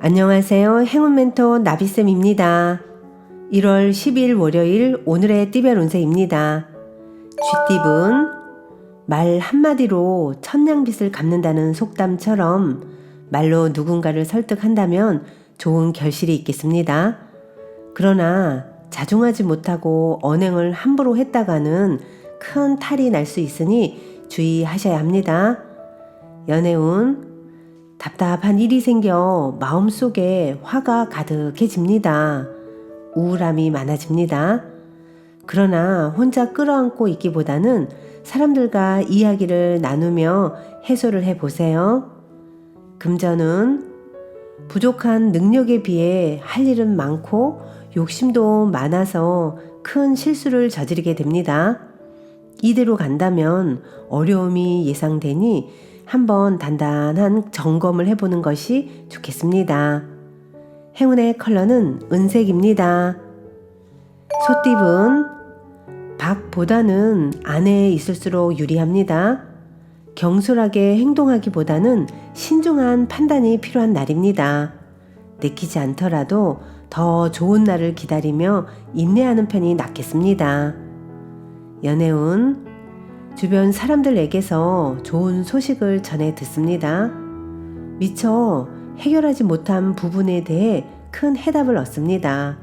안녕하세요. 행운 멘토 나비쌤입니다. 1월 10일 월요일 오늘의 띠별 운세입니다. 쥐띠분 말 한마디로 천냥빚을 갚는다는 속담처럼 말로 누군가를 설득한다면 좋은 결실이 있겠습니다. 그러나 자중하지 못하고 언행을 함부로 했다가는 큰 탈이 날 수 있으니 주의하셔야 합니다. 연애운 답답한 일이 생겨 마음속에 화가 가득해집니다. 우울함이 많아집니다. 그러나 혼자 끌어안고 있기보다는 사람들과 이야기를 나누며 해소를 해보세요. 금전은 부족한 능력에 비해 할 일은 많고 욕심도 많아서 큰 실수를 저지르게 됩니다. 이대로 간다면 어려움이 예상되니 한번 단단한 점검을 해보는 것이 좋겠습니다. 행운의 컬러는 은색입니다. 소띠분 박보다는 안에 있을수록 유리합니다. 경솔하게 행동하기보다는 신중한 판단이 필요한 날입니다. 내키지 않더라도 더 좋은 날을 기다리며 인내하는 편이 낫겠습니다. 연애운 주변 사람들에게서 좋은 소식을 전해 듣습니다. 미처 해결하지 못한 부분에 대해 큰 해답을 얻습니다.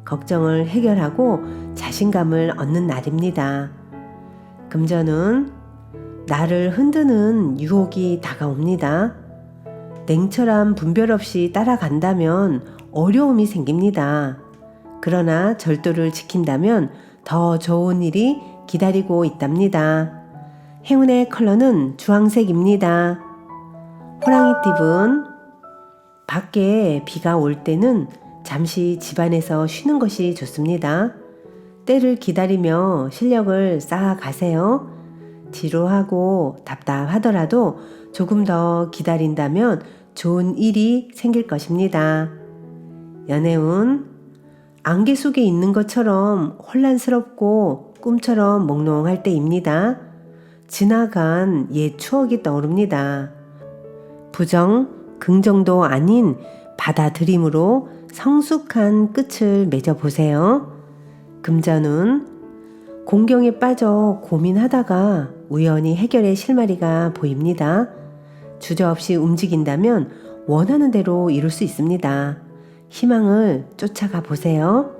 걱정을 해결하고 자신감을 얻는 날입니다. 금전은 나를 흔드는 유혹이 다가옵니다. 냉철한 분별 없이 따라간다면 어려움이 생깁니다. 그러나 절도를 지킨다면 더 좋은 일이 기다리고 있답니다. 행운의 컬러는 주황색입니다. 호랑이띠분 밖에 비가 올 때는 잠시 집안에서 쉬는 것이 좋습니다. 때를 기다리며 실력을 쌓아가세요. 지루하고 답답하더라도 조금 더 기다린다면 좋은 일이 생길 것입니다. 연애운 안개 속에 있는 것처럼 혼란스럽고 꿈처럼 몽롱할 때입니다. 지나간 옛 추억이 떠오릅니다. 부정, 긍정도 아닌 받아들임으로 성숙한 끝을 맺어보세요. 금전은 공경에 빠져 고민하다가 우연히 해결의 실마리가 보입니다. 주저없이 움직인다면 원하는 대로 이룰 수 있습니다. 희망을 쫓아가 보세요.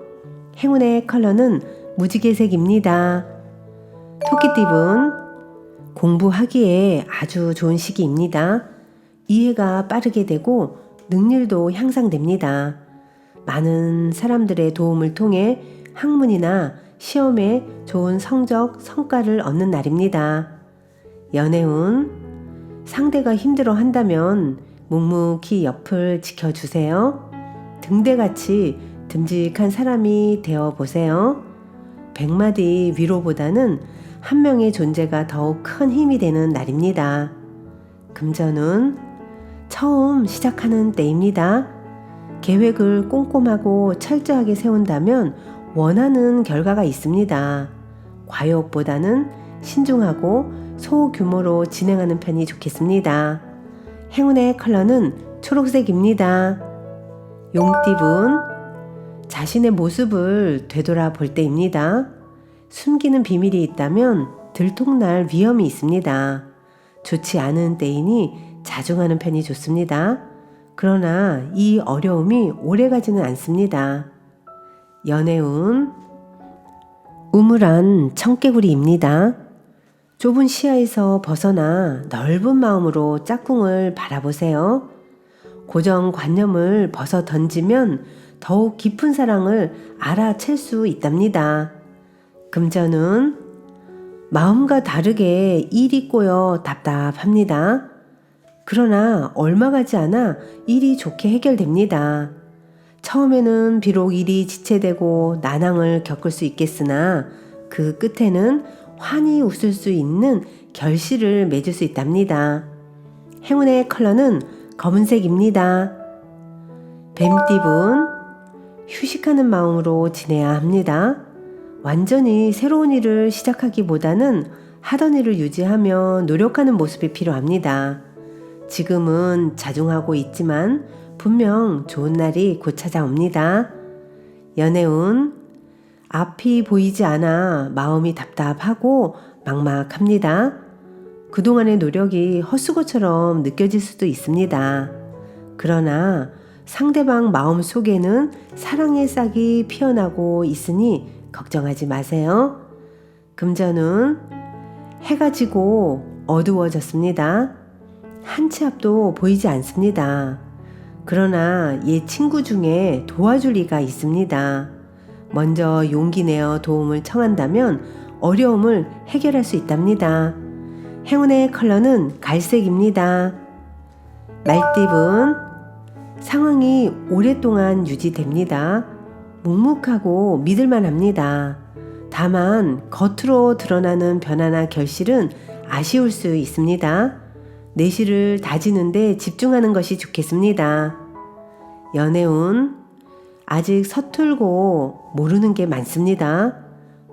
행운의 컬러는 무지개색입니다. 토끼띠분 공부하기에 아주 좋은 시기입니다. 이해가 빠르게 되고 능률도 향상됩니다. 많은 사람들의 도움을 통해 학문이나 시험에 좋은 성적, 성과를 얻는 날입니다. 연애운 상대가 힘들어 한다면 묵묵히 옆을 지켜주세요. 등대같이 듬직한 사람이 되어보세요. 100마디 위로보다는 한 명의 존재가 더욱 큰 힘이 되는 날입니다. 금전은 처음 시작하는 때입니다. 계획을 꼼꼼하고 철저하게 세운다면 원하는 결과가 있습니다. 과욕보다는 신중하고 소규모로 진행하는 편이 좋겠습니다. 행운의 컬러는 초록색입니다. 용띠분 자신의 모습을 되돌아볼 때입니다. 숨기는 비밀이 있다면 들통날 위험이 있습니다. 좋지 않은 때이니 자중하는 편이 좋습니다. 그러나 이 어려움이 오래가지는 않습니다. 연애운 우물안 청개구리입니다. 좁은 시야에서 벗어나 넓은 마음으로 짝꿍을 바라보세요. 고정관념을 벗어 던지면 더욱 깊은 사랑을 알아챌 수 있답니다. 금전은 마음과 다르게 일이 꼬여 답답합니다. 그러나 얼마 가지 않아 일이 좋게 해결됩니다. 처음에는 비록 일이 지체되고 난항을 겪을 수 있겠으나 그 끝에는 환히 웃을 수 있는 결실을 맺을 수 있답니다. 행운의 컬러는 검은색입니다. 뱀띠분 휴식하는 마음으로 지내야 합니다. 완전히 새로운 일을 시작하기보다는 하던 일을 유지하며 노력하는 모습이 필요합니다. 지금은 자중하고 있지만 분명 좋은 날이 곧 찾아옵니다. 연애운, 앞이 보이지 않아 마음이 답답하고 막막합니다. 그동안의 노력이 헛수고처럼 느껴질 수도 있습니다. 그러나 상대방 마음 속에는 사랑의 싹이 피어나고 있으니 걱정하지 마세요. 금전운, 해가 지고 어두워졌습니다. 한 치 앞도 보이지 않습니다. 그러나 옛 친구 중에 도와줄 이가 있습니다. 먼저 용기 내어 도움을 청한다면 어려움을 해결할 수 있답니다. 행운의 컬러는 갈색입니다. 말띠분, 상황이 오랫동안 유지됩니다. 묵묵하고 믿을만 합니다. 다만 겉으로 드러나는 변화나 결실은 아쉬울 수 있습니다. 내실을 다지는데 집중하는 것이 좋겠습니다. 연애운, 아직 서툴고 모르는 게 많습니다.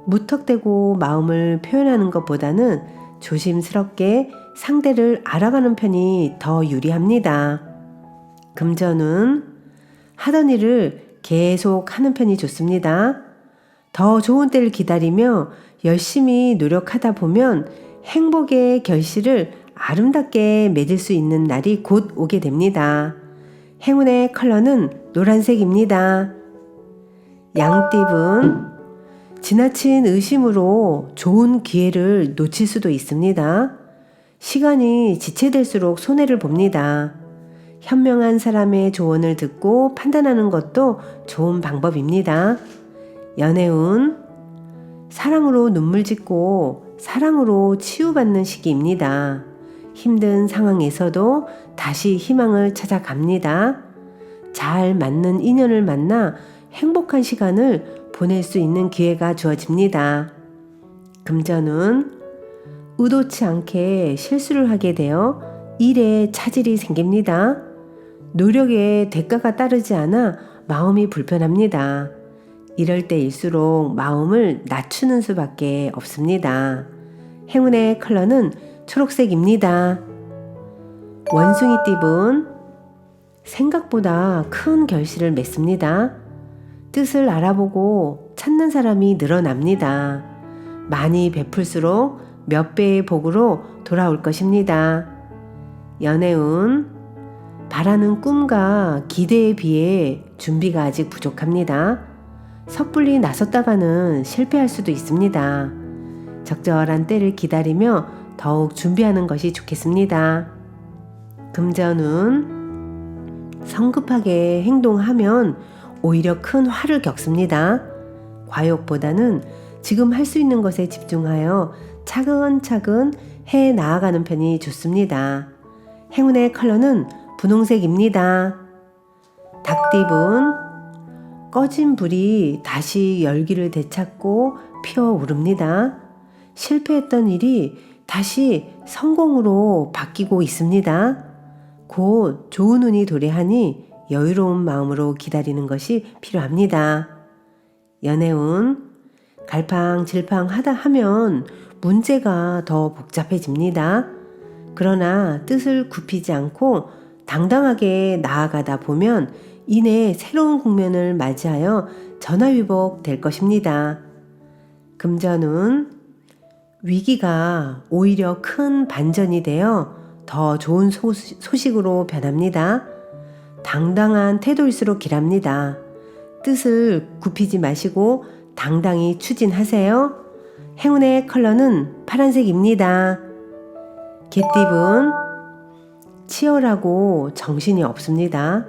무턱대고 마음을 표현하는 것보다는 조심스럽게 상대를 알아가는 편이 더 유리합니다. 금전운, 하던 일을 계속 하는 편이 좋습니다. 더 좋은 때를 기다리며 열심히 노력하다 보면 행복의 결실을 아름답게 맺을 수 있는 날이 곧 오게 됩니다. 행운의 컬러는 노란색입니다. 양띠분, 지나친 의심으로 좋은 기회를 놓칠 수도 있습니다. 시간이 지체될수록 손해를 봅니다. 현명한 사람의 조언을 듣고 판단하는 것도 좋은 방법입니다. 연애운, 사랑으로 눈물 짓고 사랑으로 치유받는 시기입니다. 힘든 상황에서도 다시 희망을 찾아갑니다. 잘 맞는 인연을 만나 행복한 시간을 보낼 수 있는 기회가 주어집니다. 금전운, 의도치 않게 실수를 하게 되어 일에 차질이 생깁니다. 노력에 대가가 따르지 않아 마음이 불편합니다. 이럴 때일수록 마음을 낮추는 수밖에 없습니다. 행운의 컬러는 초록색입니다. 원숭이띠분, 생각보다 큰 결실을 맺습니다. 뜻을 알아보고 찾는 사람이 늘어납니다. 많이 베풀수록 몇 배의 복으로 돌아올 것입니다. 연애운, 바라는 꿈과 기대에 비해 준비가 아직 부족합니다. 섣불리 나섰다가는 실패할 수도 있습니다. 적절한 때를 기다리며 더욱 준비하는 것이 좋겠습니다. 금전운, 성급하게 행동하면 오히려 큰 화를 겪습니다. 과욕보다는 지금 할 수 있는 것에 집중하여 차근차근 해 나아가는 편이 좋습니다. 행운의 컬러는 분홍색입니다. 닭띠분, 꺼진 불이 다시 열기를 되찾고 피어오릅니다. 실패했던 일이 다시 성공으로 바뀌고 있습니다. 곧 좋은 운이 도래하니 여유로운 마음으로 기다리는 것이 필요합니다. 연애운, 갈팡질팡하다 하면 문제가 더 복잡해집니다. 그러나 뜻을 굽히지 않고 당당하게 나아가다 보면 이내 새로운 국면을 맞이하여 전화위복 될 것입니다. 금전운, 위기가 오히려 큰 반전이 되어 더 좋은 소식으로 변합니다. 당당한 태도일수록 길합니다. 뜻을 굽히지 마시고 당당히 추진하세요. 행운의 컬러는 파란색입니다. 개띠분, 치열하고 정신이 없습니다.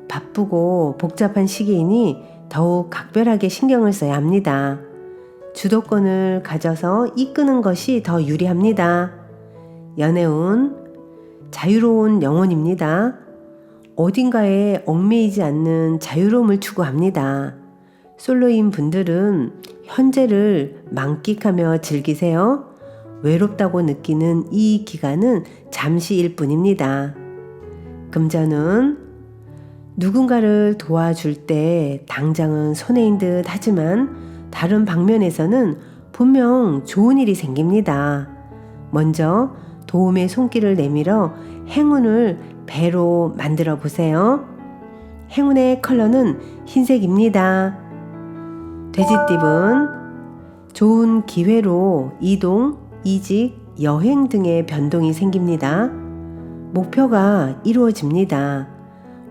바쁘고 복잡한 시기이니 더욱 각별하게 신경을 써야 합니다. 주도권을 가져서 이끄는 것이 더 유리합니다. 연애운, 자유로운 영혼입니다. 어딘가에 얽매이지 않는 자유로움을 추구합니다. 솔로인 분들은 현재를 만끽하며 즐기세요. 외롭다고 느끼는 이 기간은 잠시일 뿐입니다. 금전운, 누군가를 도와줄 때 당장은 손해인 듯 하지만 다른 방면에서는 분명 좋은 일이 생깁니다. 먼저 도움의 손길을 내밀어 행운을 배로 만들어 보세요. 행운의 컬러는 흰색입니다. 돼지띠은 좋은 기회로 이동, 이직, 여행 등의 변동이 생깁니다. 목표가 이루어집니다.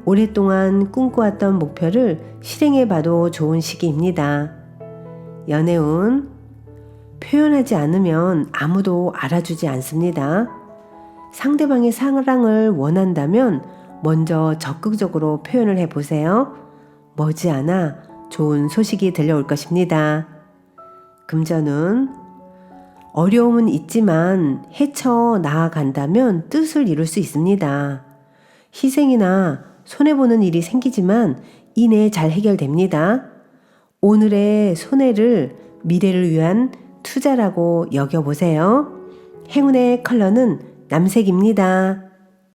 오랫동안 꿈꿔왔던 목표를 실행해봐도 좋은 시기입니다. 연애운 표현하지 않으면 아무도 알아주지 않습니다. 상대방의 사랑을 원한다면 먼저 적극적으로 표현을 해보세요. 머지않아 좋은 소식이 들려올 것입니다. 금전운 어려움은 있지만 헤쳐 나아간다면 뜻을 이룰 수 있습니다. 희생이나 손해보는 일이 생기지만 이내 잘 해결됩니다. 오늘의 손해를 미래를 위한 투자라고 여겨보세요. 행운의 컬러는 남색입니다.